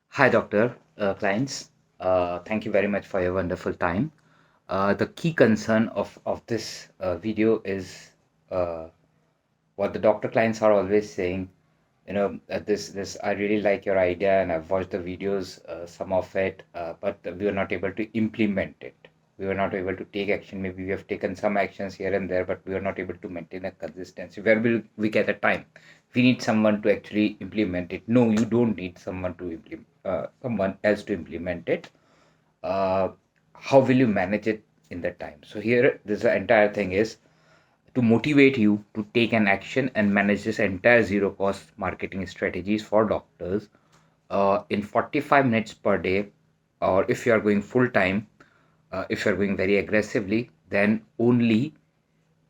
Hi, Dr. Clients. Thank you very much for your wonderful time. The key concern of this video is uh, what the doctor clients are always saying. This I really like your idea, and I've watched the videos, some of it, but we were not able to implement it. We were not able to take action. Maybe we have taken some actions here and there, but we are not able to maintain a consistency. Where will we get the time? We need someone to actually implement it. No, you don't need someone to implement, someone else to implement it. Uh, how will you manage it in that time? So here, this entire thing is to motivate you to take an action and manage this entire zero cost marketing strategies for doctors in 45 minutes per day, or if you are going full time, if you are going very aggressively, then only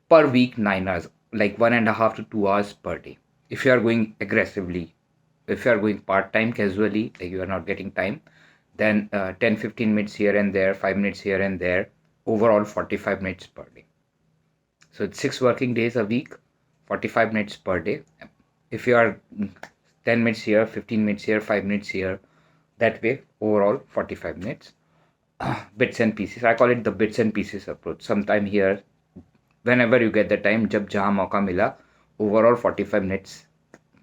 per week 9 hours, like 1.5 to 2 hours per day. If you are going aggressively, if you are going part time casually, like you are not getting time, then 10-15 minutes here and there, 5 minutes here and there, overall 45 minutes per day. So it's 6 working days a week, 45 minutes per day. If you are 10 minutes here, 15 minutes here, 5 minutes here, that way, overall 45 minutes. Bits and pieces. I call it the bits and pieces approach. Sometime here, whenever you get the time, जब जहाँ मौका मिला, overall 45 minutes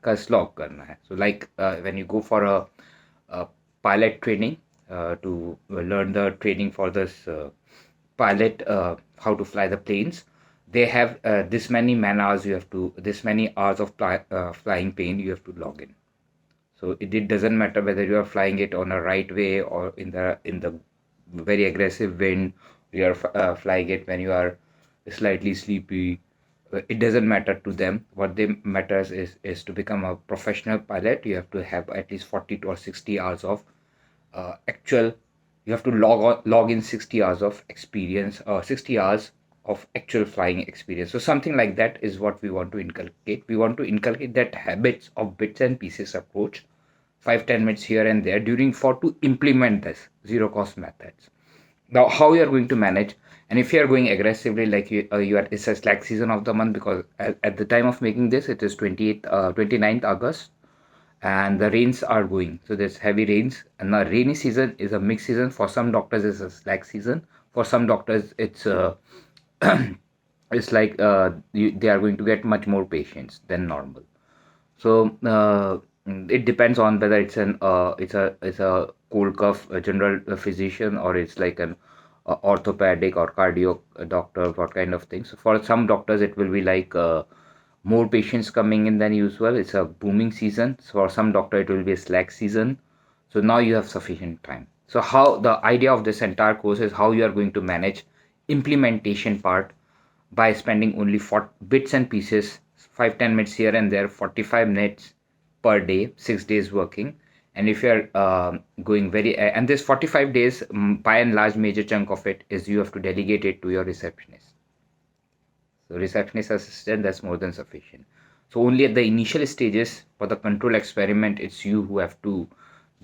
का slog करना है. So like when you go for a pilot training to learn the training for this pilot, how to fly the planes, they have this many man hours you have to, this many hours of flying plane you have to log in. So it doesn't matter whether you are flying it on a right way or in the very aggressive wind, you are flying it when you are slightly sleepy. It doesn't matter to them. What they matters is to become a professional pilot. You have to have at least 40 to or 60 hours of actual. You have to log in 60 hours of experience or 60 hours of actual flying experience. So something like that is what we want to inculcate. We want to inculcate that habits of bits and pieces approach, 5-10 minutes here and there during for to implement this zero cost methods. Now how you are going to manage, and if you are going aggressively, like you are, it's a slack season of the month, because at the time of making this it is 29th August, and the rains are going, so there's heavy rains, and the rainy season is a mixed season. For some doctors it's a slack season, for some doctors it's it's like they are going to get much more patients than normal. So it depends on whether it's a cold cough a general physician, or it's like an orthopedic or cardio doctor, what kind of things. So for some doctors it will be like more patients coming in than usual. It's a booming season. So for some doctor it will be a slack season. So now you have sufficient time. So how the idea of this entire course is how you are going to manage implementation part by spending only 40 bits and pieces, 5-10 minutes here and there, 45 minutes per day, 6 days working. And if you're going very, and this 45 days, by and large, major chunk of it is you have to delegate it to your receptionist. So receptionist assistant, that's more than sufficient. So only at the initial stages for the control experiment, it's you who have to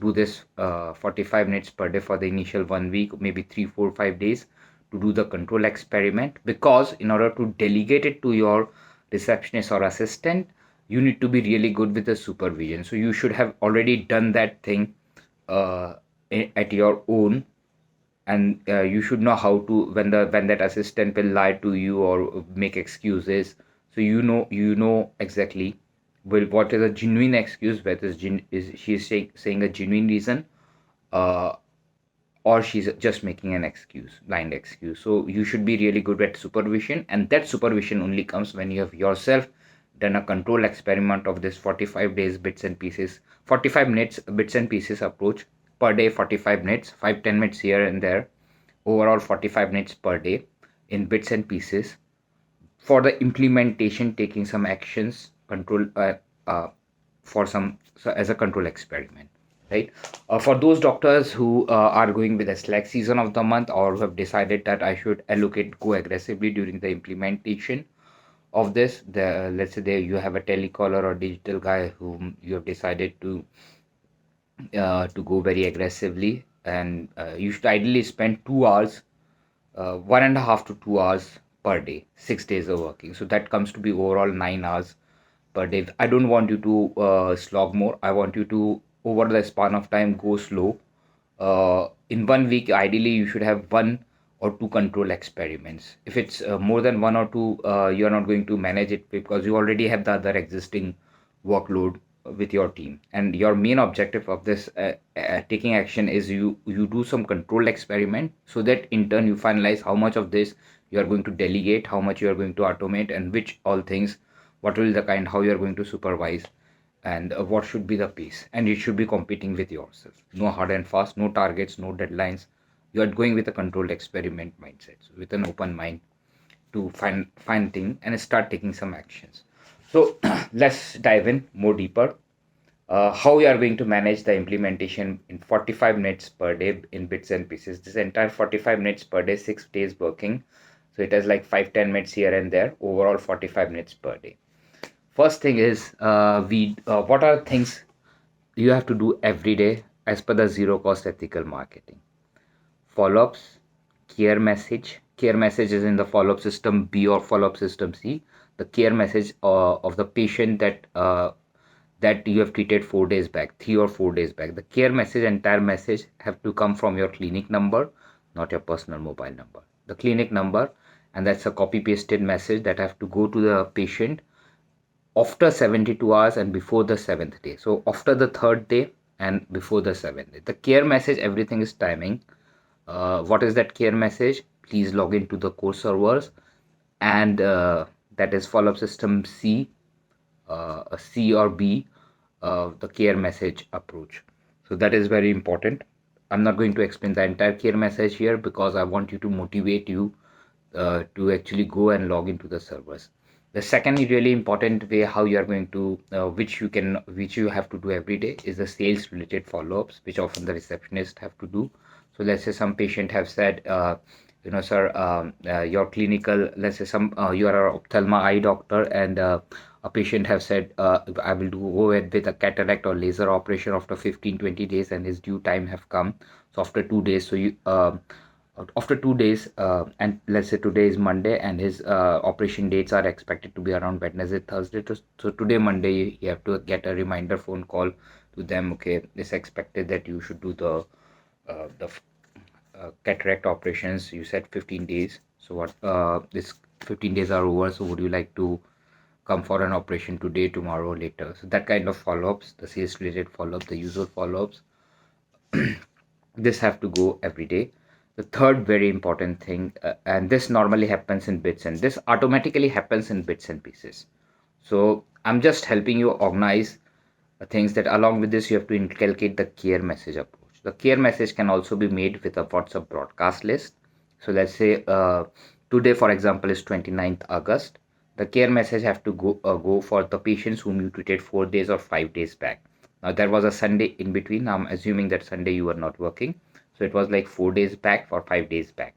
do this 45 minutes per day for the initial 1 week, maybe 3, 4, 5 days to do the control experiment. Because in order to delegate it to your receptionist or assistant, you need to be really good with the supervision. So you should have already done that thing uh, at your own, and you should know how to, when that assistant will lie to you or make excuses. So you know exactly, well, what is a genuine excuse, whether is she is saying a genuine reason, uh, or she's just making an excuse, blind excuse. So you should be really good at supervision, and that supervision only comes when you have yourself done a control experiment of this 45 days bits and pieces, 45 minutes bits and pieces approach per day, 45 minutes, 5-10 minutes here and there, overall 45 minutes per day in bits and pieces for the implementation, taking some actions, control uh, for some, so as a control experiment, right? For those doctors who are going with a slack season of the month, or who have decided that I should allocate, go aggressively during the implementation of this, the let's say there you have a telecaller or digital guy whom you have decided to go very aggressively, and you should ideally spend 2 hours, 1.5 to 2 hours per day, 6 days of working. So that comes to be overall 9 hours per day. I don't want you to slog more. I want you to, over the span of time, go slow. In 1 week, ideally, you should have one or two control experiments. If it's more than one or two, you're not going to manage it because you already have the other existing workload with your team. And your main objective of this taking action is you do some control experiment, so that in turn you finalize how much of this you are going to delegate, how much you are going to automate, and which all things, what will the kind, how you are going to supervise, and what should be the pace. And it should be competing with yourself. No hard and fast, no targets, no deadlines. You are going with a controlled experiment mindset, so with an open mind to find things and start taking some actions. So let's dive in more deeper. How we are going to manage the implementation in 45 minutes per day in bits and pieces. This entire 45 minutes per day, 6 days working. So it has like 5-10 minutes here and there, overall 45 minutes per day. First thing is, what are things you have to do every day as per the zero cost ethical marketing? Follow-ups, care message is in the follow-up system B or follow-up system C. The care message of the patient that you have treated 4 days back, 3 or 4 days back. The care message, entire message, have to come from your clinic number, not your personal mobile number. The clinic number, and that's a copy pasted message that have to go to the patient after 72 hours and before the 7th day. So after the 3rd day and before the 7th day. The care message, everything is timing. What is that care message? Please log into the core servers, and that is follow-up system C, C or B, the care message approach. So that is very important. I'm not going to explain the entire care message here because I want you to motivate you to actually go and log into the servers. The second really important way how you are going to which you have to do every day is the sales related follow-ups, which often the receptionist have to do. So let's say some patient have said, sir, your clinical, let's say you are an ophthalma eye doctor, and a patient have said, I will go ahead with a cataract or laser operation after 15-20 days, and his due time have come. So after 2 days, so you after 2 days, and let's say today is Monday, and his operation dates are expected to be around Wednesday, Thursday. So today, Monday, you have to get a reminder phone call to them. Okay, it's expected that you should do the cataract operations. You said 15 days. So what? This 15 days are over. So would you like to come for an operation today, tomorrow, later? So that kind of follow-ups, the sales related follow-ups, the usual follow-ups, this have to go every day. The third very important thing, and this normally happens in bits, and this automatically happens in bits and pieces. So I'm just helping you organize things that along with this you have to inculcate the care message approach. The care message can also be made with a WhatsApp broadcast list. So let's say today, for example, is 29th August. The care message have to go for the patients whom you treated 4 days or 5 days back. Now there was a Sunday in between. I'm assuming that Sunday you were not working. So it was like 4 days back or 5 days back,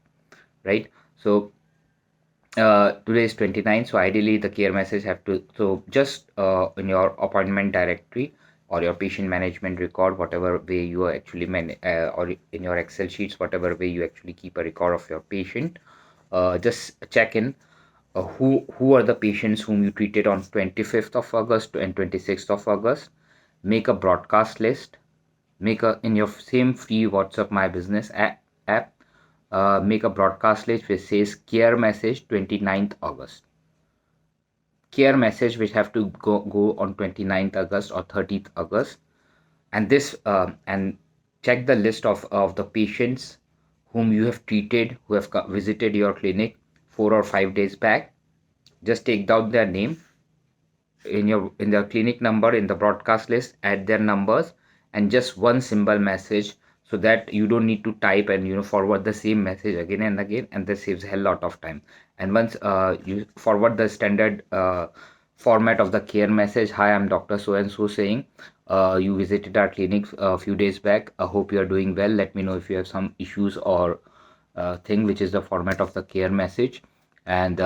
right? So today is 29, so ideally the care message have to, so just in your appointment directory or your patient management record, whatever way you are actually or in your Excel sheets, whatever way you actually keep a record of your patient, just check in who are the patients whom you treated on 25th of August and 26th of August. Make a broadcast list. Make a, in your same free WhatsApp My Business app, make a broadcast list which says care message 29th August. Care message which have to go on 29th August or 30th August. And this and check the list of the patients whom you have treated, who have visited your clinic 4 or 5 days back. Just take down their name in their clinic number in the broadcast list, add their numbers, and just one symbol message, so that you don't need to type and forward the same message again and again, and this saves a hell lot of time. And once you forward the standard format of the care message, hi, I'm Dr. So and so saying, you visited our clinic a few days back, I hope you are doing well, let me know if you have some issues or thing, which is the format of the care message. And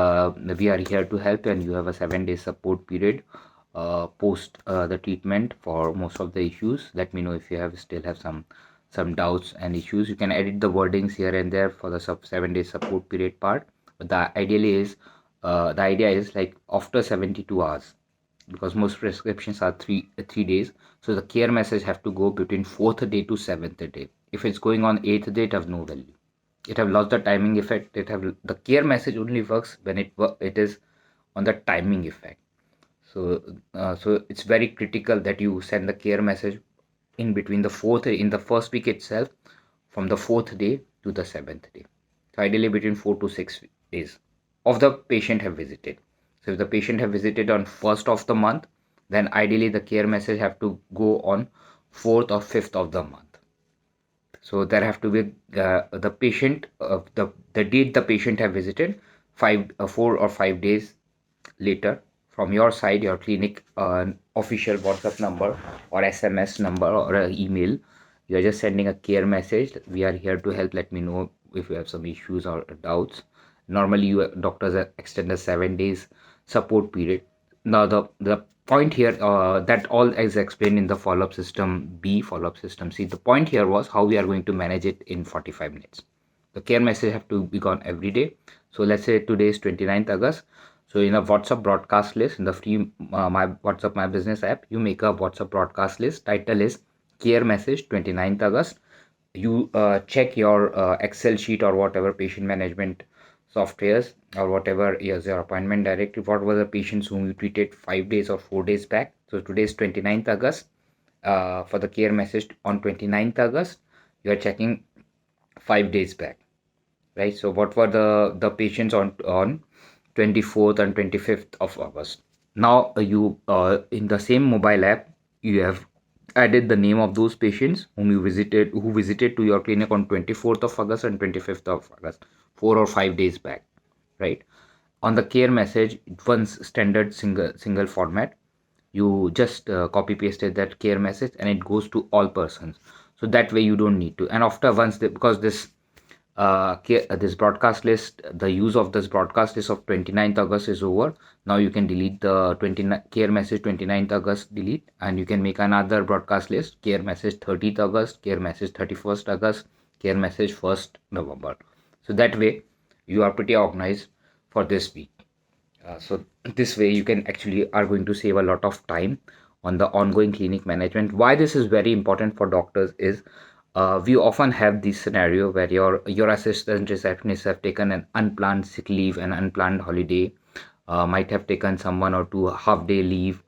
we are here to help, and you have a 7-day support period post the treatment for most of the issues. Let me know if you still have some doubts and issues. You can edit the wordings here and there for the 7-day support period part, but the idea is like after 72 hours, because most prescriptions are three days. So the care message have to go between fourth day to seventh day. If it's going on eighth day, it have no value. It have lost the timing effect. It have the care message only works when it is on the timing effect. So it's very critical that you send the care message in between in the first week itself, from the fourth day to the seventh day. So ideally between 4 to 6 days of the patient have visited. So if the patient have visited on first of the month, then ideally the care message have to go on fourth or fifth of the month. So there have to be the patient the date the patient have visited 4 or 5 days later. From your side, your clinic official WhatsApp number or SMS number or email, you are just sending a care message. We are here to help. Let me know if you have some issues or doubts. Normally, you doctors extend the 7 days support period. Now, the point here that all is explained in the follow-up system B, follow-up system C. The point here was how we are going to manage it in 45 minutes. The care message have to be gone every day. So let's say today is 29th August. So in a WhatsApp broadcast list, in the free my WhatsApp My Business app, you make a WhatsApp broadcast list. Title is Care Message 29th August. You check your Excel sheet or whatever patient management softwares or whatever is your appointment directory. What were the patients whom you treated 5 days or 4 days back? So today is 29th August. For the care message on 29th August, you are checking 5 days back, right? So what were the patients on 24th and 25th of August? Now you in the same mobile app, you have added the name of those patients who visited to your clinic on 24th of August and 25th of August, 4 or 5 days back, right? On the care message, one's standard single format, you just copy pasted that care message and it goes to all persons. So that way you don't need to. And after because this broadcast list, the use of this broadcast list of 29th August is over. Now you can delete the 29 care message 29th August, delete, and you can make another broadcast list, care message 30th August, care message 31st August, care message 1st November. So that way you are pretty organized for this week. So this way you can actually are going to save a lot of time on the ongoing clinic management. Why this is very important for doctors is we often have this scenario where your assistant receptionist have taken an unplanned sick leave, an unplanned holiday, might have taken some 1 or 2 half day leave,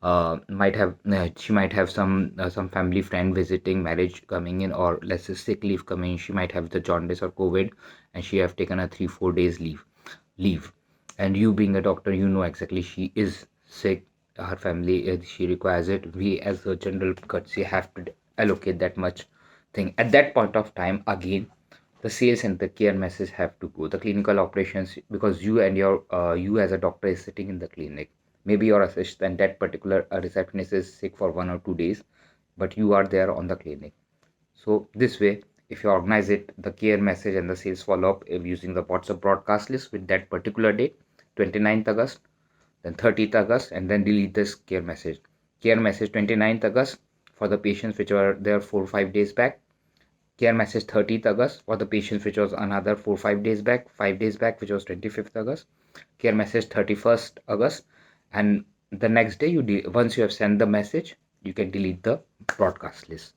might have she might have some family friend visiting, marriage coming in, or let's say sick leave coming. She might have the jaundice or COVID, and she have taken a 3-4 days leave. And you being a doctor, you know exactly she is sick, her family she requires it. We as a general courtesy have to allocate that much thing at that point of time. Again, the sales and the care message have to go, the clinical operations, because you as a doctor is sitting in the clinic. Maybe your assistant, that particular receptionist is sick for 1 or 2 days, but you are there on the clinic. So this way, if you organize it, the care message and the sales follow-up using the WhatsApp broadcast list with that particular date, 29th August, then 30th August, and then delete this care message. Care message 29th August for the patients which were there 4 or 5 days back. Care message 30th August for the patients which was another 4 or 5 days back, 5 days back, which was 25th August. Care message 31st August, and the next day once you have sent the message, you can delete the broadcast list.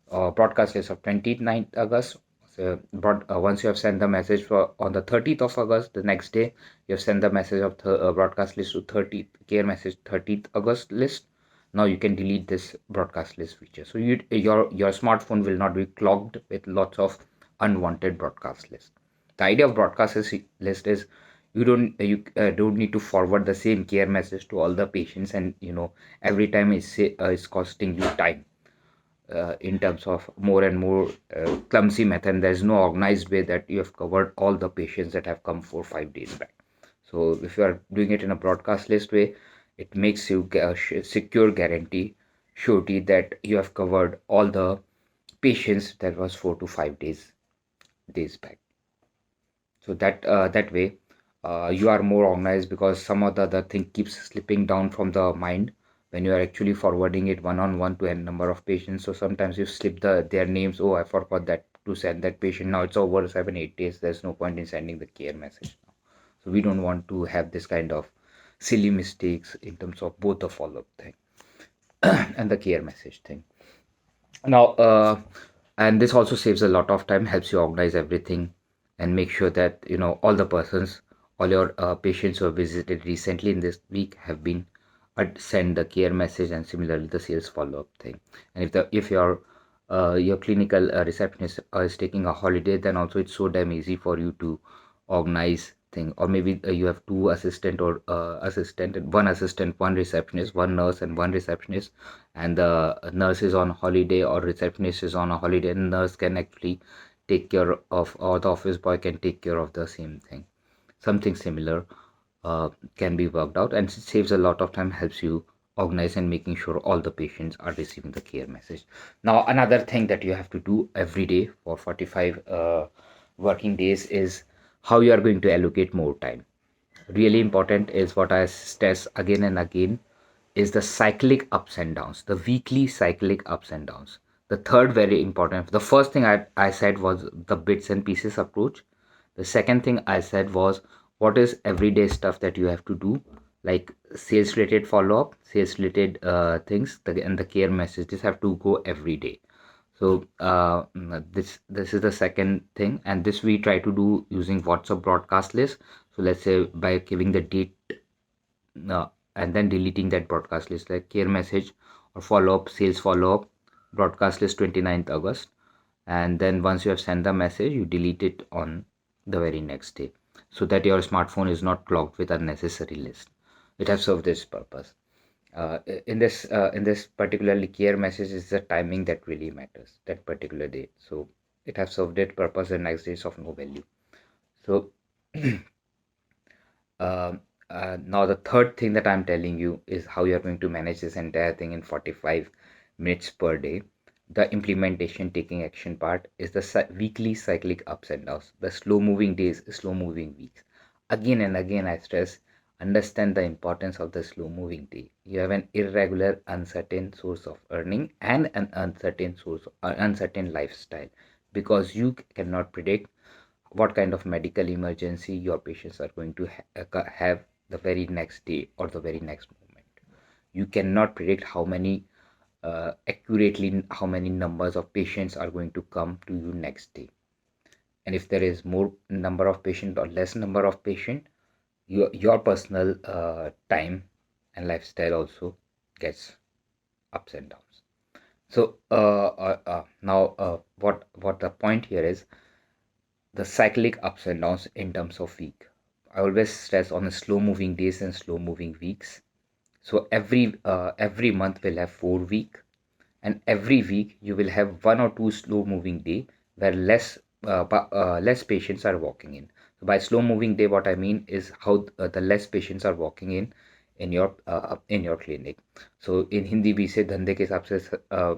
Broadcast list of 29th August. So, once you have sent the message for on the 30th of August, the next day you have sent the message of broadcast list to 30th care message 30th August list. Now you can delete this broadcast list feature. So your smartphone will not be clogged with lots of unwanted broadcast lists. The idea of broadcast list is you don't need to forward the same care message to all the patients, and every time it's costing you time in terms of more and more clumsy method. There's no organized way that you have covered all the patients that have come 4 or 5 days back. So if you are doing it in a broadcast list way, it makes you secure guarantee surety that you have covered all the patients that was 4 to 5 days back. So that way you are more organized, because some of the other thing keeps slipping down from the mind when you are actually forwarding it one-on-one to a number of patients. So sometimes you slip their names. Oh, I forgot that to send that patient. Now it's over 7-8 days. There's no point in sending the care message now. So we don't want to have this kind of silly mistakes in terms of both the follow-up thing and the care message thing. Now, and this also saves a lot of time, helps you organize everything and make sure that all the persons, all your patients who have visited recently in this week have been send the care message, and similarly the sales follow-up thing. And if your clinical receptionist is taking a holiday, then also it's so damn easy for you to organize thing. Or maybe you have two assistant or one assistant, one receptionist, one nurse and one receptionist, and the nurse is on holiday or receptionist is on a holiday, and nurse can actually take care of, or the office boy can take care of the same thing. Something similar can be worked out, and it saves a lot of time, helps you organize and making sure all the patients are receiving the care message. Now, another thing that you have to do every day for 45 working days is how you are going to allocate more time. Really important is what I stress again and again is the cyclic ups and downs, the weekly cyclic ups and downs. The third, very important, the first thing I said was the bits and pieces approach. The second thing I said was what is everyday stuff that you have to do, like sales related follow up, sales related things, and the care messages have to go every day. So this is the second thing, and this we try to do using WhatsApp broadcast list. So let's say by giving the date uh, and then deleting that broadcast list, like care message or follow up, sales follow up, broadcast list 29th August, and then once you have sent the message, you delete it on the very next day, so that your smartphone is not clogged with unnecessary list. It has served this purpose. In this particularly care message is the timing that really matters that particular day, so it has served its purpose. The next day is of no value. So now the third thing that I'm telling you is how you're going to manage this entire thing in 45 minutes per day. The implementation taking action part is the weekly cyclic ups and downs, the slow moving days, slow moving weeks. Again and again I stress, understand the importance of the slow moving day. You have an irregular, uncertain source of earning and an uncertain lifestyle, because you cannot predict what kind of medical emergency your patients are going to have the very next day or the very next moment. You cannot predict how many accurately how many numbers of patients are going to come to you next day, and if there is more number of patient or less number of patient, your personal time and lifestyle also gets ups and downs. So now what the point here is, the cyclic ups and downs in terms of week. I always stress on the slow moving days and slow moving weeks. So every month will have 4 week, and every week you will have one or two slow moving day where less patients are walking in. So by slow moving day, what I mean is how the less patients are walking in your clinic. So in Hindi we say धंधे के हिसाब से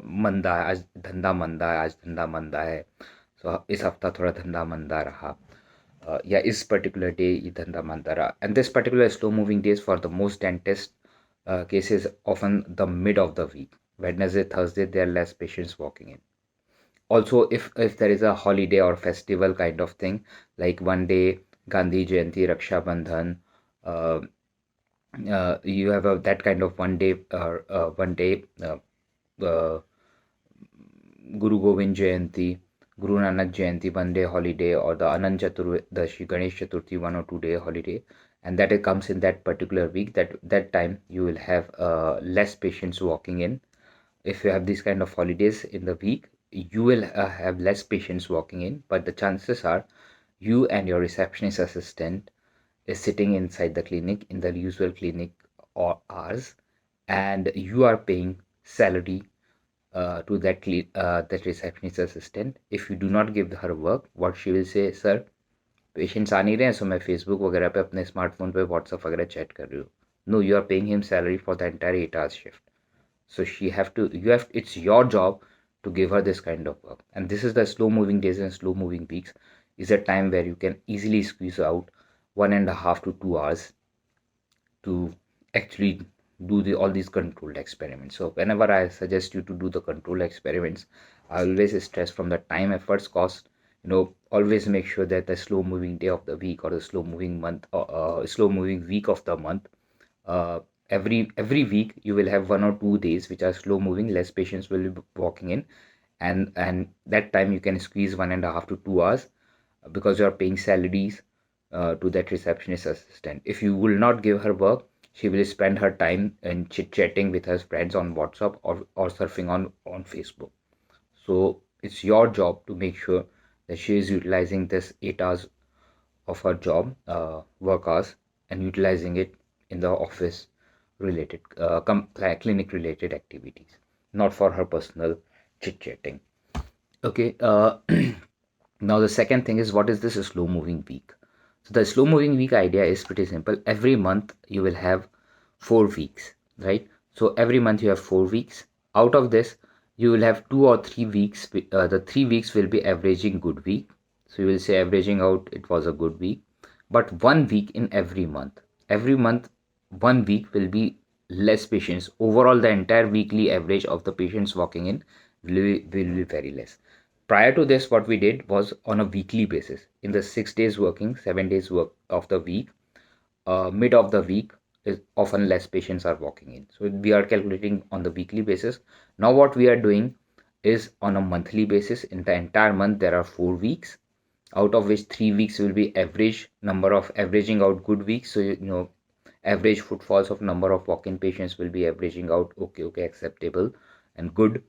मंदा है, आज धंधा मंदा है, आज धंधा मंदा है. So इस हफ्ता थोड़ा धंधा मंदा रहा. Yeah, is particular day ये धंधा मंदा रहा. And this particular slow moving days for the most dentist cases often the mid of the week. Wednesday, Thursday, there are less patients walking in. Also, if there is a holiday or festival kind of thing, like one day Gandhi Jayanti, Raksha Bandhan, uh, you have that kind of one day Guru Govind Jayanti, Guru Nanak Jayanti, one day holiday, or the Anant Chaturdashi, Ganesh Chaturthi, 1 or 2 day holiday, and that it comes in that particular week. That time you will have less patients walking in. If you have these kind of holidays in the week, you will have less patients walking in, but the chances are you and your receptionist assistant is sitting inside the clinic in the usual clinic or hours, and you are paying salary to that receptionist assistant. If you do not give her work, what she will say, sir, patients आ नहीं रहे हैं, सो मैं Facebook वगैरह पे अपने smartphone पे WhatsApp वगैरह चैट कर रही हूँ. No, you are paying him salary for the entire 8 hours shift. So it's your job to give her this kind of work. And this is the slow moving days and slow moving weeks is a time where you can easily squeeze out 1.5 to 2 hours to actually do all these controlled experiments. So whenever I suggest you to do the controlled experiments, I always stress from the time, efforts, cost. Always make sure that the slow moving day of the week or the slow moving month or slow moving week of the month uh, every week you will have 1 or 2 days which are slow moving, less patients will be walking in, and that time you can squeeze 1.5 to 2 hours, because you are paying salaries to that receptionist assistant. If you will not give her work, she will spend her time in chit chatting with her friends on WhatsApp, or surfing on Facebook. So it's your job to make sure that she is utilizing this 8 hours of her job, work hours, and utilizing it in the office related, clinic related activities, not for her personal chit chatting. Okay. Now the second thing is, what is this slow moving week? So the slow moving week idea is pretty simple. Every month you will have 4 weeks, right? So every month you have 4 weeks. Out of this, you will have 2 or 3 weeks. The 3 weeks will be averaging good week. So you will say averaging out it was a good week. But 1 week in every month. Every month, 1 week will be less patients. Overall, the entire weekly average of the patients walking in will be very less. Prior to this, what we did was on a weekly basis. In the 6 days working, 7 days work of the week, mid of the week is often less patients are walking in. So we are calculating on the weekly basis. Now what we are doing is on a monthly basis. In the entire month, there are 4 weeks, out of which 3 weeks will be average number of averaging out good weeks. So average footfalls of number of walk-in patients will be averaging out okay, acceptable and good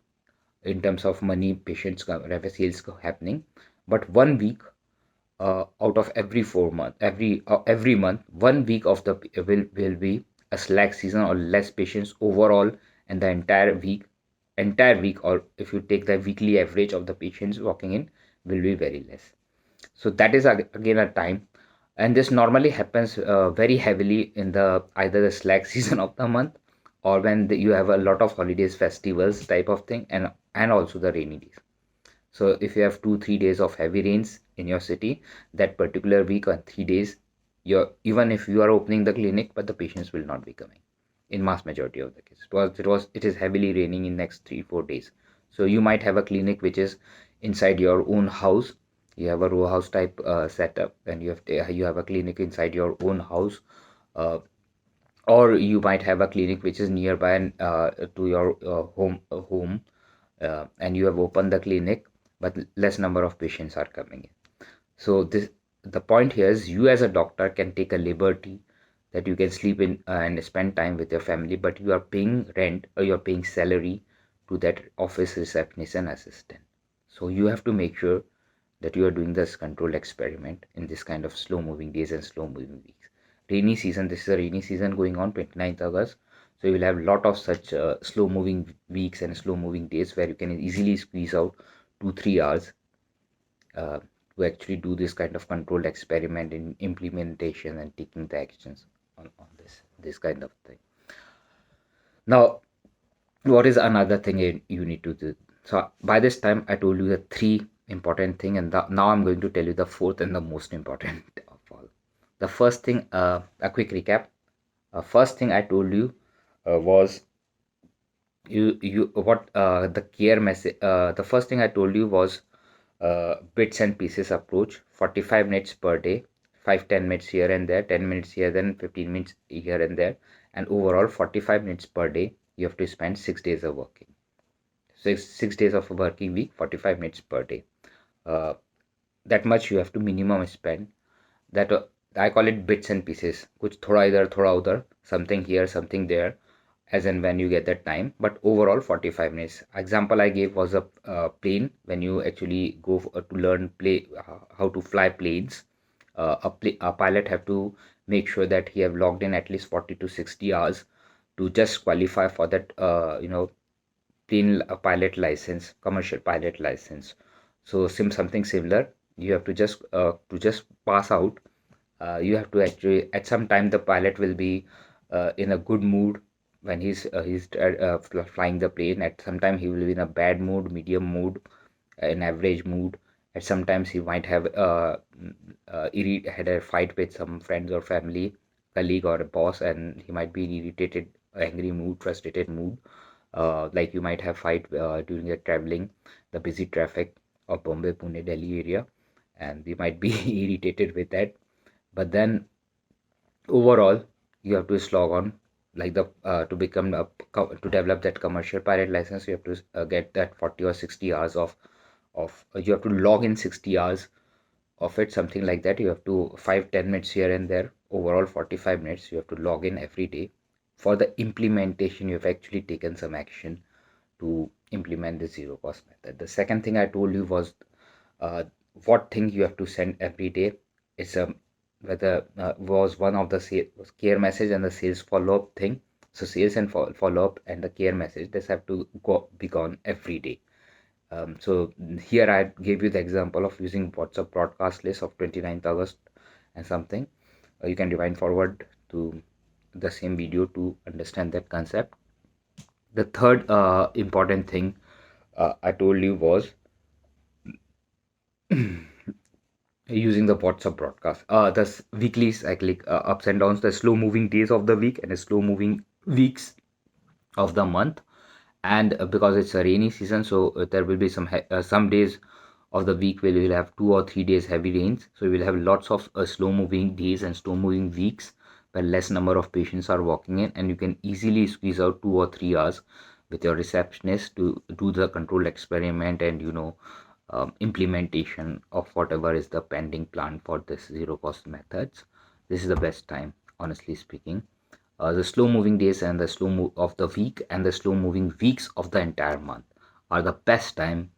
in terms of money patients sales happening. But 1 week out of every 4 month, every month, 1 week of the will be a slack season or less patients overall, and the entire week, or if you take the weekly average of the patients walking in, will be very less. So that is again a time, and this normally happens very heavily in the either the slack season of the month, or when you have a lot of holidays, festivals type of thing, and also the rainy days. So if you have 2-3 days of heavy rains in your city, that particular week or 3 days, even if you are opening the clinic, but the patients will not be coming in mass majority of the cases. It is heavily raining in next 3-4 days. So you might have a clinic which is inside your own house. You have a row house type setup, and you have a clinic inside your own house, uh, or you might have a clinic which is nearby to your home, and you have opened the clinic, but less number of patients are coming in. So the point here is, you as a doctor can take a liberty that you can sleep in and spend time with your family, but you are paying rent or you are paying salary to that office receptionist and assistant. So you have to make sure that you are doing this controlled experiment in this kind of slow moving days and slow moving weeks. Rainy season, this is a rainy season going on 29th August. So you will have a lot of such slow moving weeks and slow moving days where you can easily squeeze out 2-3 hours uh, to actually do this kind of controlled experiment in implementation and taking the actions on this kind of thing. Now, what is another thing you need to do? So by this time I told you the three important thing, and now I'm going to tell you the fourth and the most important of all. The first thing, a quick recap. First thing I told you was you what the care message. The first thing I told you was bits and pieces approach. 45 minutes per day, 5-10 minutes here and there, 10 minutes here, then 15 minutes here and there, and overall 45 minutes per day. You have to spend 6 days of working. Six days of a working week, 45 minutes per day. Uh, that much you have to minimum spend. That I call it bits and pieces. कुछ थोड़ा इधर थोड़ा उधर, something here, something there, as and when you get that time. But overall 45 minutes. Example I gave was a plane. When you actually go to learn how to fly planes, a pilot have to make sure that he have logged in at least 40 to 60 hours to just qualify for that plane pilot license, commercial pilot license. So something similar. You have to just pass out. You have to actually, at some time the pilot will be in a good mood when he's flying the plane. At some time he will be in a bad mood, medium mood, an average mood. At sometimes he might have had a fight with some friends or family, colleague or a boss, and he might be in irritated, angry mood, frustrated mood. Like you might have fight during the traveling, the busy traffic of Bombay, Pune, Delhi area, and we might be irritated with that. But then overall, you have to slog on like the to become to develop that commercial pilot license, you have to get that 40 or 60 hours of you have to log in 60 hours of it, something like that. You have to 5-10 minutes here and there, overall 45 minutes you have to log in every day. For the implementation, you have actually taken some action to implement the zero cost method. The second thing I told you was uh, what thing you have to send every day. It's a whether was one of the care message and the sales follow-up thing. So sales and follow-up and the care message, this have to be gone every day. So here I gave you the example of using WhatsApp broadcast list of 29th August and something. You can rewind forward to the same video to understand that concept. The third important thing I told you was using the WhatsApp broadcast. The weekly cyclic ups and downs, the slow moving days of the week and the slow moving weeks of the month. And because it's a rainy season, so there will be some days of the week where we will have 2 or 3 days heavy rains. So we will have lots of slow moving days and slow moving weeks where less number of patients are walking in, and you can easily squeeze out 2 or 3 hours with your receptionist to do the controlled experiment and implementation of whatever is the pending plan for this zero cost methods. This is the best time, honestly speaking. The slow moving days and the slow move of the week and the slow moving weeks of the entire month are the best time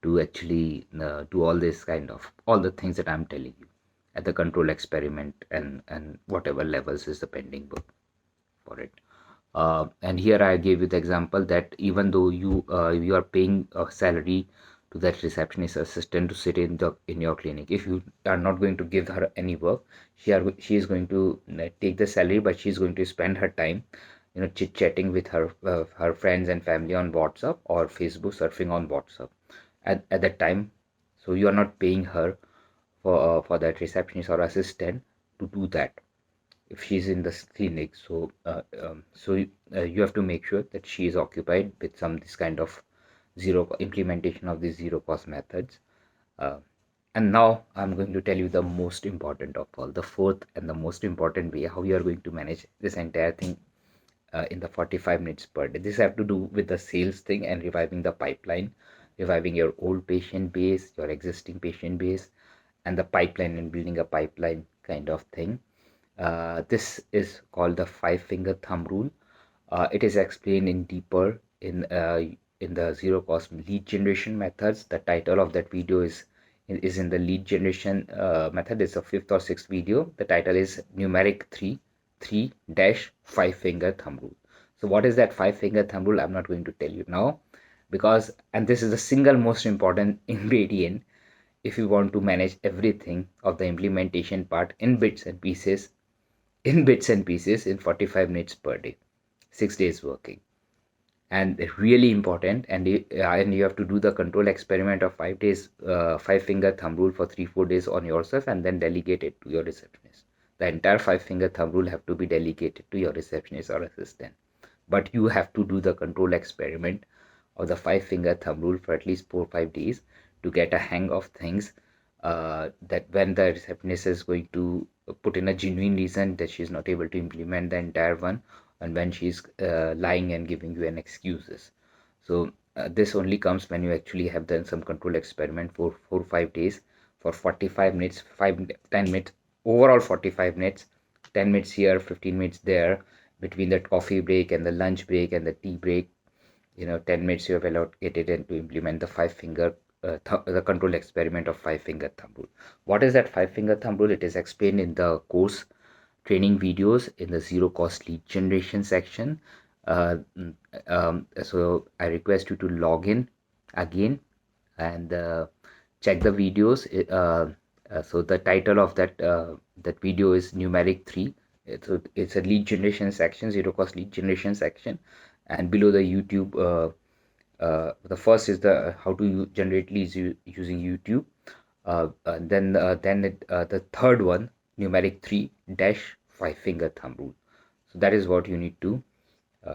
to actually do all this kind of all the things that I'm telling you at the control experiment and whatever levels is the pending book for it. And here I gave you the example that even though you are paying a salary to that receptionist assistant to sit in your clinic, if you are not going to give her any work, she is going to take the salary, but she is going to spend her time chit chatting with her friends and family on WhatsApp or Facebook, surfing on WhatsApp at that time. So you are not paying her for that receptionist or assistant to do that if she's in the clinic. So you have to make sure that she is occupied with this kind of zero implementation of these zero cost methods. uh, and now I'm going to tell you the most important of all, the fourth and the most important way how you are going to manage this entire thing in the 45 minutes per day. This have to do with the sales thing and reviving the pipeline, reviving your old patient base, your existing patient base, and the pipeline and building a pipeline kind of thing. This is called the five finger thumb rule. It is explained in deeper in the zero cost lead generation methods. The title of that video is in the lead generation method. It's a fifth or sixth video. The title is numeric 3 dash five finger thumb rule. So what is that five finger thumb rule? I'm not going to tell you now, because and this is the single most important ingredient if you want to manage everything of the implementation part in bits and pieces in 45 minutes per day, 6 days working. And really important, and you have to do the control experiment of 5 days, five finger thumb rule for 3-4 days on yourself, and then delegate it to your receptionist. The entire five finger thumb rule have to be delegated to your receptionist or assistant, but you have to do the control experiment of the five finger thumb rule for at least 4 or 5 days to get a hang of things, that when the receptionist is going to put in a genuine reason that she's not able to implement the entire one, and when she's lying and giving you an excuses. So this only comes when you actually have done some control experiment for 4 or 5 days for 45 minutes, 5-10 minutes, overall 45 minutes, 10 minutes here, 15 minutes there, between the coffee break and the lunch break and the tea break. 10 minutes you have allocated and to implement the five finger the control experiment of five finger thumb rule. What is that five finger thumb rule? It is explained in the course training videos in the zero cost lead generation section. So I request you to log in again and check the videos. So the title of that video is numeric 3. It's a lead generation section, zero cost lead generation section, and below the YouTube, the first is the how to generate leads using YouTube. The third one, numeric 3 dash five finger thumb rule. So that is what you need to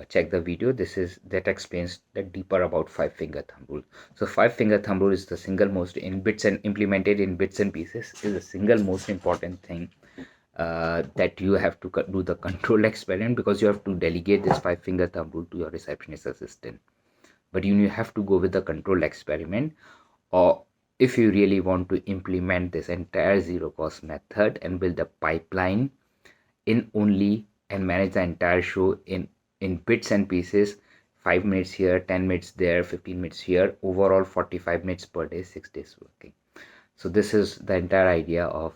check the video. That explains that deeper about five finger thumb rule. So five finger thumb rule is the single most in bits and implemented in bits and pieces is the single most important thing that you have to do the control experiment, because you have to delegate this 5-finger thumb rule to your receptionist assistant. But you have to go with the control experiment, or if you really want to implement this entire zero cost method and build a pipeline in only and manage the entire show in bits and pieces, 5 minutes here, 10 minutes there, 15 minutes here, overall 45 minutes per day, 6 days working. So this is the entire idea of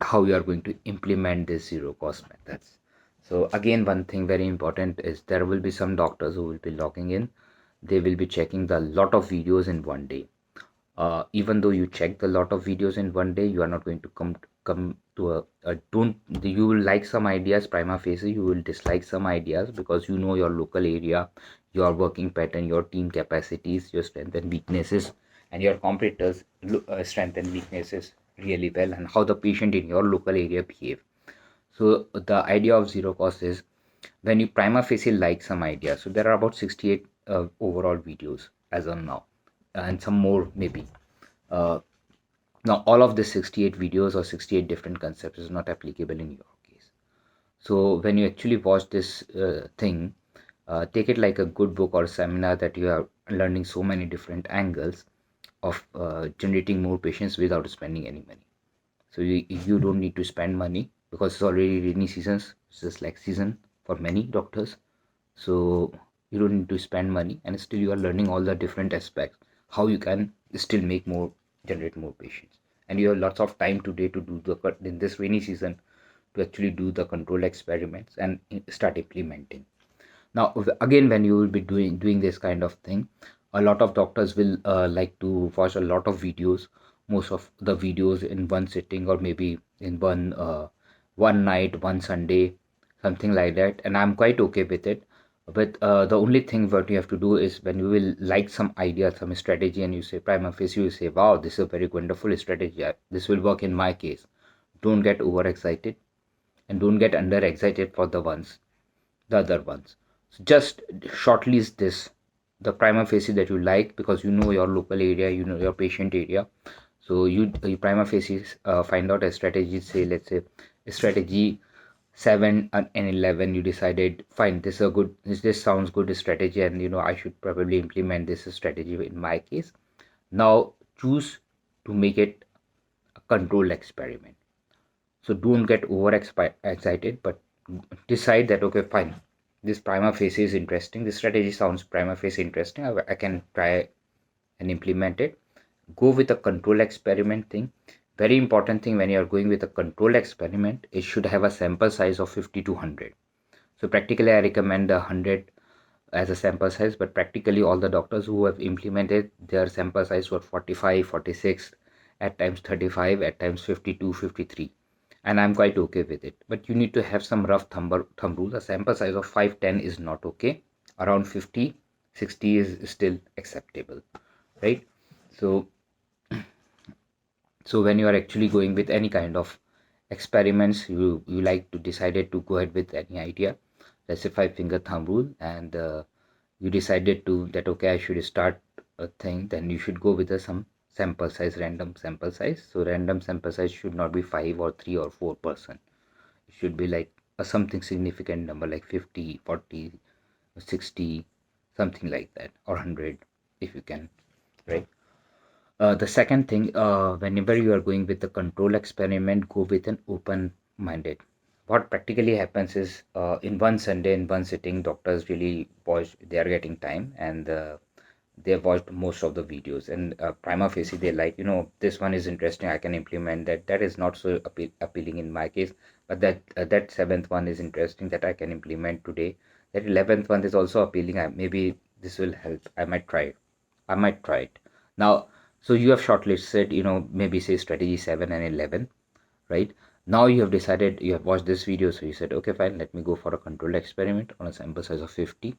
how you are going to implement this zero cost methods. So again, one thing very important is there will be some doctors who will be logging in. They will be checking the lot of videos in one day. Even though you check the lot of videos in one day, you are not going to come to a don't you will like some ideas prima facie, you will dislike some ideas, because you know your local area, your working pattern, your team capacities, your strength and weaknesses, and your competitors strength and weaknesses really well, and how the patient in your local area behave. So the idea of zero cost is, when you prima facie like some idea, so there are about 68 overall videos as of now, and some more maybe. uh, Now all of the 68 videos or 68 different concepts is not applicable in your case. So when you actually watch this thing, take it like a good book or seminar, that you are learning so many different angles of generating more patients without spending any money. So you don't need to spend money, because it's already rainy seasons. It's just like season for many doctors. So you don't need to spend money, and still you are learning all the different aspects, how you can still make more, generate more patients. And you have lots of time today to do the, in this rainy season, to actually do the controlled experiments and start implementing. Now again, when you will be doing this kind of thing, a lot of doctors will like to watch a lot of videos, most of the videos in one sitting, or maybe in one night, one Sunday, something like that, and I'm quite okay with it. But the only thing what you have to do is, when you will like some idea, some strategy, and you say prima facie, you say, wow, this is a very wonderful strategy, this will work in my case. Don't get overexcited, and don't get under excited for the other ones. So just shortlist this, the prima facie that you like, because you know your local area, you know your patient area. So you prima facie find out a strategy. Say, let's say strategy 7 and 11, you decided, fine, this is a good, this sounds good strategy, and I should probably implement this strategy in my case. Now choose to make it a controlled experiment. So don't get over excited, but decide that, okay, fine, this prima facie is interesting, this strategy sounds prima facie interesting, I can try and implement it. Go with a control experiment thing. Very important thing, when you are going with a control experiment, it should have a sample size of 50 to 100. So practically I recommend 100 as a sample size, but practically all the doctors who have implemented, their sample size were 45, 46, at times 35, at times 52, 53, and I'm quite okay with it. But you need to have some rough thumb rule. A sample size of 5, 10 is not okay. Around 50, 60 is still acceptable, right? So when you are actually going with any kind of experiments, you like to decided to go ahead with any idea, let's say 5-finger thumb rule, and you decided to that, okay, I should start a thing, then you should go with some sample size, random sample size. So random sample size should not be 5 or 3 or 4%. It should be like a something significant number, like 50, 40, 60, something like that, or 100 if you can, right? The second thing, whenever you are going with the control experiment, go with an open minded. What practically happens is, in one Sunday, in one sitting, doctors really watch, they are getting time, and they watched most of the videos, and prima facie they like, this one is interesting, I can implement that. That is not so appealing in my case, but that seventh one is interesting, that I can implement today. That 11th one is also appealing, maybe this will help, I might try it now. So you have shortlisted, maybe say strategy 7 and 11, right? Now you have decided, you have watched this video, so you said, okay, fine, let me go for a controlled experiment on a sample size of 50,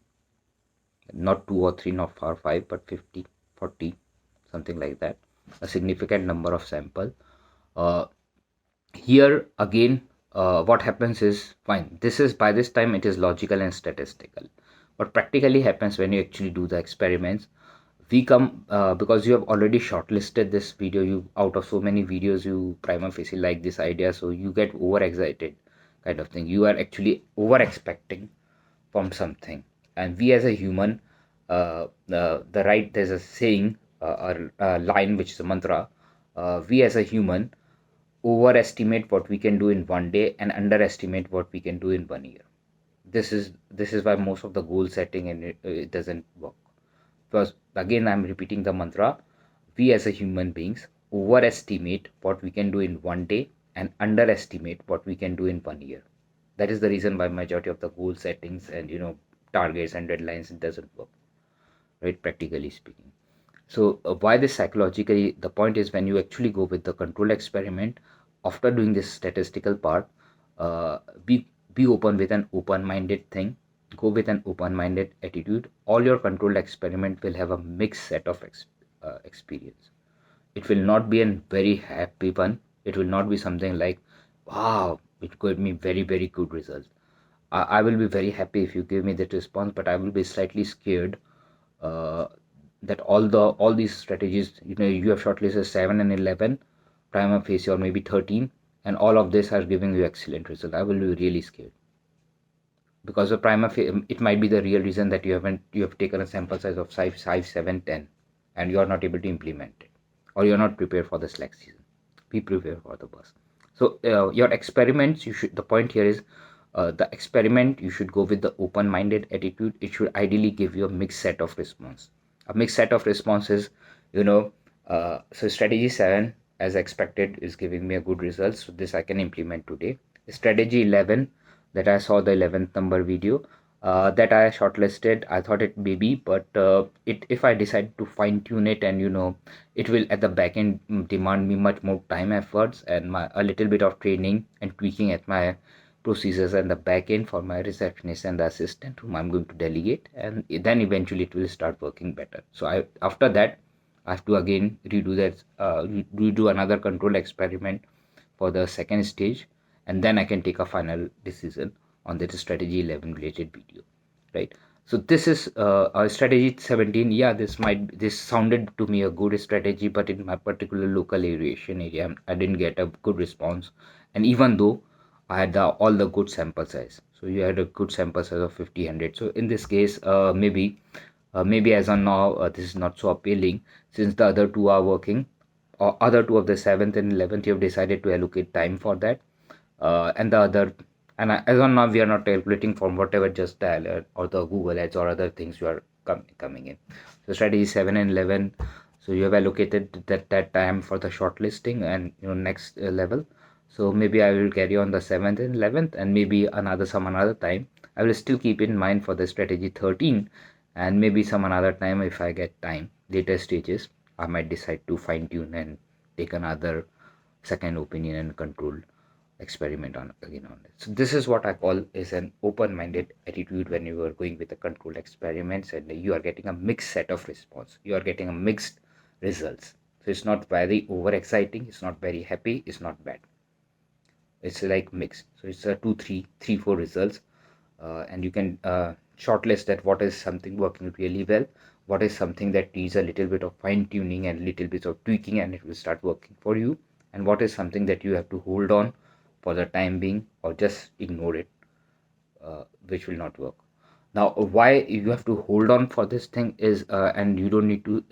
not 2 or 3, not 4 or 5, but 50, 40, something like that, a significant number of sample. Here again, what happens is, fine, this is, by this time it is logical and statistical. What practically happens when you actually do the experiments, we come because you have already shortlisted this video, you out of so many videos you prima facie like this idea, so you get overexcited kind of thing. You are actually over expecting from something. And we as a human, the right, there's a saying, or a line which is a mantra, we as a human overestimate what we can do in one day and underestimate what we can do in 1 year. This is why most of the goal setting and it doesn't work. Because again, I'm repeating the mantra, we as a human beings overestimate what we can do in one day and underestimate what we can do in 1 year. That is the reason why majority of the goal settings and targets and deadlines, it doesn't work, right, practically speaking. So why this psychologically? The point is, when you actually go with the control experiment, after doing this statistical part, uh, be open with an open-minded thing. Go with an open-minded attitude. All your controlled experiment will have a mixed set of experience. It will not be a very happy one. It will not be something like, wow, it gave me very, very good results. I will be very happy if you give me that response, but I will be slightly scared uh, that all these strategies, you have shortlisted 7 and 11 prima facie, or maybe 13, and all of this are giving you excellent result. I will be really scared, because the prima facie, it might be the real reason that you have taken a sample size of 5, 7, 10, and you are not able to implement it, or you're not prepared for the slack season. Be prepared for the bus. So your experiments, the point here is, the experiment, you should go with the open-minded attitude. It should ideally give you a mixed set of response. A mixed set of responses, so strategy 7, as expected, is giving me a good result, so this I can implement today. Strategy 11, that I saw the 11th number video, that I shortlisted, I thought it may be, but if I decide to fine tune it, and it will at the back end demand me much more time, efforts, and a little bit of training and tweaking at my procedures and the back end for my receptionist and the assistant whom I'm going to delegate, and then eventually it will start working better. So after that I have to again redo that, redo another control experiment for the second stage, and then I can take a final decision on that strategy 11 related video, right? So this is our strategy 17. Yeah, this sounded to me a good strategy, but in my particular local area I didn't get a good response. And even though I had all the good sample size, so you had a good sample size of 50, 100. So in this case, maybe as on now, this is not so appealing, since the other two are working, or other two of the 7th and 11th, you have decided to allocate time for that, and the other, and as on now we are not calculating from whatever just dial or the Google Ads or other things you are coming in. So strategy 7 and 11, so you have allocated that time for the shortlisting and next level. So maybe I will carry on the 7th and 11th, and maybe some another time I will still keep in mind for the strategy 13, and maybe some another time, if I get time later stages, I might decide to fine tune and take another second opinion and control experiment on again on it. So this is what I call is an open-minded attitude when you are going with the controlled experiments, and you are getting a mixed set of response. You are getting a mixed results. So it's not very overexciting, it's not very happy, it's not bad. It's like mixed. So it's a 2, 3, 4 results, and you can shortlist that what is something working really well, what is something that needs a little bit of fine tuning and little bit of tweaking, and it will start working for you, and what is something that you have to hold on for the time being or just ignore it, which will not work. Now why you have to hold on for this thing is, and you don't need to,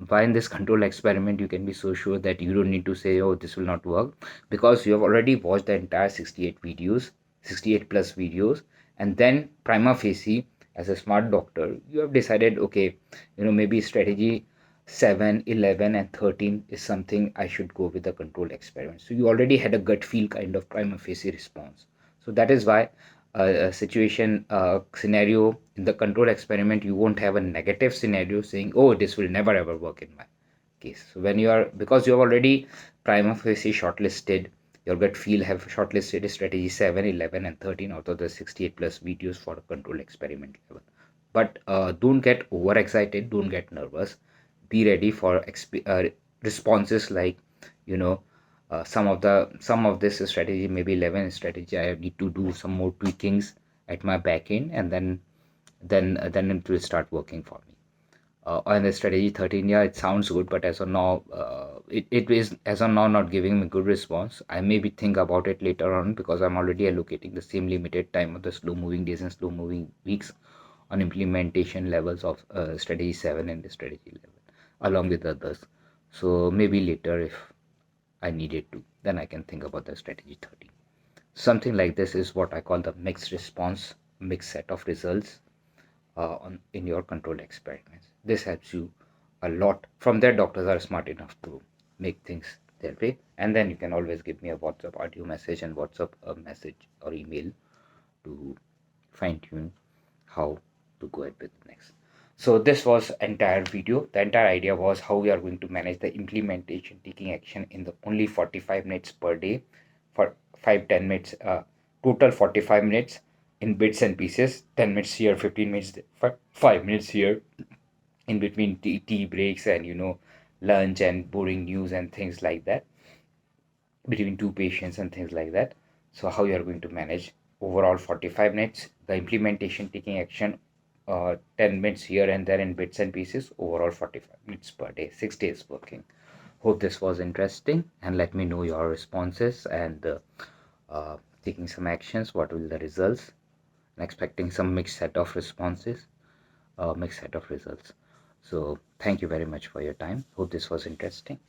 why in this control experiment you can be so sure that you don't need to say, oh, this will not work, because you have already watched the entire 68 videos, 68 plus videos, and then prima facie, as a smart doctor, you have decided, okay, maybe strategy 7, 11 and 13 is something I should go with the control experiment. So you already had a gut feel kind of prima facie response. So that is why a situation scenario in the control experiment, you won't have a negative scenario saying, oh, this will never ever work in my case. So when you are, because you have already prima facie shortlisted, your gut feel have shortlisted strategy 7, 11 and 13 out of the 68 plus videos for a control experiment level. But don't get overexcited, don't get nervous, be ready for responses like, some of this strategy, maybe 11 strategy, I need to do some more tweakings at my back end, and then it will start working for me. On the strategy 13, yeah, it sounds good, but as of now, it is as of now not giving me good response. I maybe think about it later on, because I'm already allocating the same limited time of the slow moving days and slow moving weeks on implementation levels of strategy 7 and the strategy level, along with others. So maybe later, if I needed to, then I can think about the strategy 13. Something like this is what I call the mixed response, mixed set of results in your controlled experiments. This helps you a lot. From there, doctors are smart enough to make things their way. And then you can always give me a WhatsApp audio message and WhatsApp a message or email to fine tune how to go ahead with next. So this was entire video. The entire idea was how we are going to manage the implementation taking action in the only 45 minutes per day for 5-10 minutes, total 45 minutes in bits and pieces, 10 minutes here, 15 minutes, 5 minutes here, in between tea breaks and lunch and boring news and things like that, between two patients and things like that. So how you are going to manage overall 45 minutes, the implementation taking action 10 minutes here and there in bits and pieces, overall 45 minutes per day, 6 days working. Hope this was interesting, and let me know your responses and taking some actions. What will the results? I'm expecting some mixed set of responses, mixed set of results. So thank you very much for your time. Hope this was interesting.